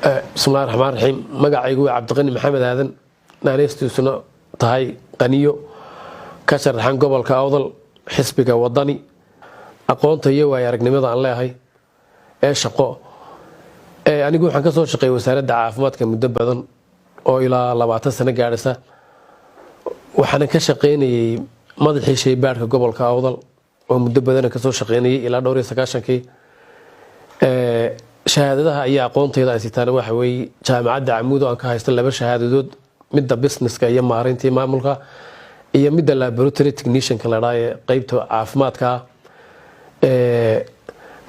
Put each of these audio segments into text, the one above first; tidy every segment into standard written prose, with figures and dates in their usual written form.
بسم الله الرحمن الرحيم magacaygu waa Cabdiqani Maxamed Aadan naanaystiisuna tahay qaniyo ka sharaxan gobolka Awdal xisbiga wadani aqoonta iyo way aragnimada aan leeyahay ee shaqo anigu waxaan ka soo shaqeeyay wasaaradda caafimaadka muddo badan oo ilaa 20 sano gaaraysa waxaan ka shaqeynayay madaxii shaybaarka gobolka Awdal oo muddo badan ka soo shaqeynayay ilaa 29kii shahaadadaha ayaa aqoontayda ay sitaan waxa weeye jaamacadda Amuud oo aan ka haysto laba shahaadadood midda businesska iyo maareynta maamulka iyo midda laboratory technician ka la dhaayo qaybta caafimaadka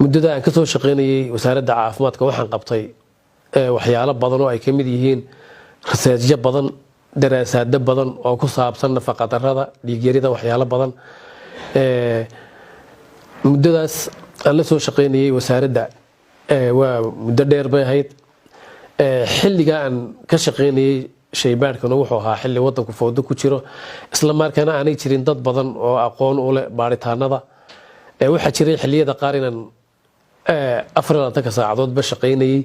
muddada aan ka soo shaqeynayay wasaaradda caafimaadka waxaan qabtay waxyaalo badan oo ay ka mid yihiin research badan daraasaad badan oo ku saabsan nafaqa darrada dhiig-yarida waxyaalo badan muddadaas aan la soo shaqeynayay wasaaradda waa muddo dheer bay ahayd xilliga aan ka shaqeynayay shaybaarkana wuxuu ahaa xilli wadanku fowdo ku jiro isla markaana aanay jirin dad badan oo aqoon u leh baaritaanada waxa jiray xilliyada qaar inaan 24 saacadood ba shaqeynayay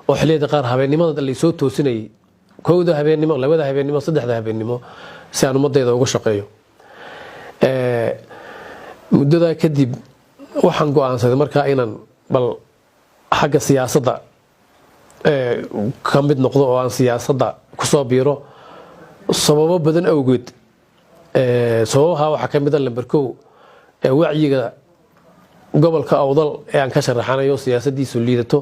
oo xilliyada qaar habeenimada la soo toosinayay kooda habeenimo labada habeenimo saddexda habeenimo si aan umadayda uga shaqeeyo muddada kadib waxaan go'aansaday markaa inaan bal xagga siyaasadda ka mid noqdo oo aan siyaasadda ku soo biiro sababo badan awgeed sababaha waxa ka mid ah lambar 1 wacyiga gobolka Awdal ee aan ka sharaxanayo siyaasadiisu liidato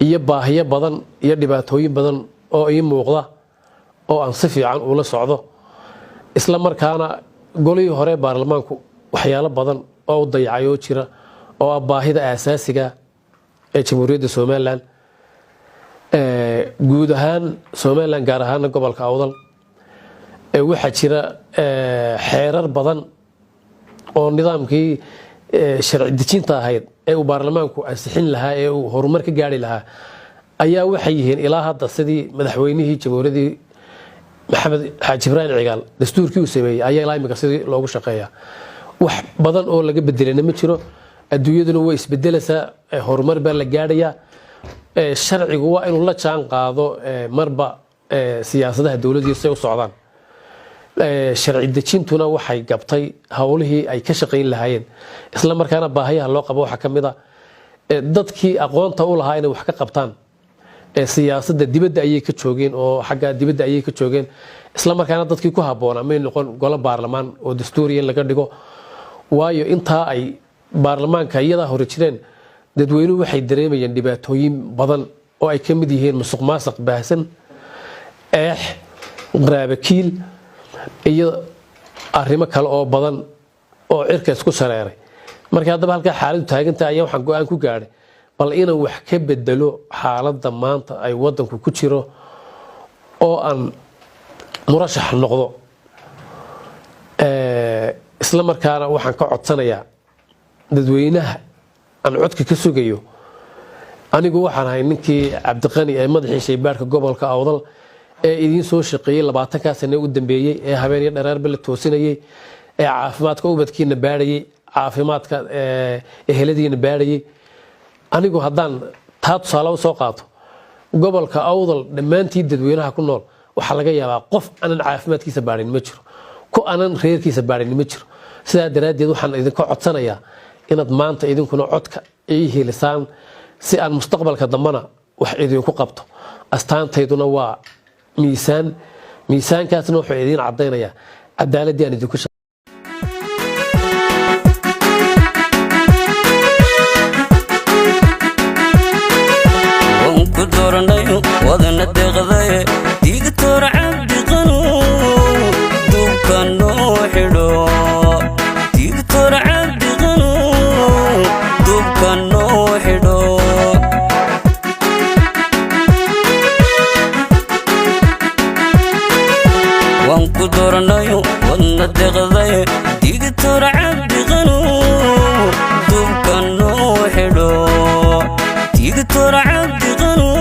iyo baahiyo badan iyo dhibaatooyin badan oo ay muuqda oo aan si fiican ula socdo isla markaana golihii hore baarlamaanku waxyaalo badan oo dayacayo jira oo baahida aasaasiga ee jamhuuriyadda Soomaaliland guud ahaan Soomaaliland gaar ahaan gobolka Awdal waxa jira xeerar badan oo nidaamkii sharci dejinta ahayd ee uu baarlamaanku ansixin lahaa ee uu horumar ka gaari lahaa ayaa waxay yihiin ilaa hadda sidii madaxweynihii jamhuuriyadda Maxamed Xaaji Ibrahim Cigaal dastuurkii uu sameeyay ayaa ilaa imika sidii loogu shaqeeyaa wax badan oo laga bedelana ma jiro adduunyaduna way isbedelaysaa horumar baa la gaadhayaa sharcigu waa inuu la jaan qaado marba siyaasadaha dawladda si ay u socdaan sharci dejintuna waxay gabtay hawlihii ay ka shaqeyn lahaayeen isla markaana baahiyaha loo qabo waxa kamid ah dadkii aqoonta u lahaa inay wax ka qabtaan siyaasadda dibadda ayay ka joogeen oo xagga dibadda ayay ka joogeen isla markaana dadkii ku haboona ma noqon golo baarlamaan oo dastuuriyan laga dhigo waayo inta ay baarlamaanka iyada hore jireen dadweynuhu waxay dareemayeen dhibaatooyin badan oo ay ka mid yihiin musuqmaasuq baahsan qaraabakiil iyo arrimo kale oo badan oo cirka isku sareeray marka hadaba halka xaaladdu taagantahay ayaa waxaan go'aan ku gaaray bal inaan wax ka bedelo xaaladda maanta ay wadanku ku jiro oo aan murashax noqdo isla markaana waxaan ka codsanayaa dadweynaha aan codka ka sugayo anigu waxaan ahay ninkii Cabdiqani ee madaxii shaybaarka gobolka Awdal ee idin soo shaqeeyay 20 sano u dambeeyay ee habeenyo dheeraarba la toosinayay ee caafimaadka ubadkiina baarayay caafimaadka eheladiina baarayay anigu haddaan taa tusaale u soo qaato gobolka Awdal dhammaantii dadweynaha ku nool waxa laga yaabaa qof aanan caafimaadkiisa baarin ma jiro ku aanan reerkiisa baarin ma jiro sidaa daraadeed waxaan idinka codsanayaa inaad maanta idinkuna codka ay helisaan si aan mustaqbalka dambana wax idinku qabto astaantayduna waa miisaankaasna wuxuu idin cadeynayaa cadaaladii aan idinku wadana deeqday digtor Cabdiqani dubkano xidho digtor Cabdiqani dubkano xidho wan ku doranayo wadana deeqday digtor Cabdiqani dubkano xidho digtor Cabdiqani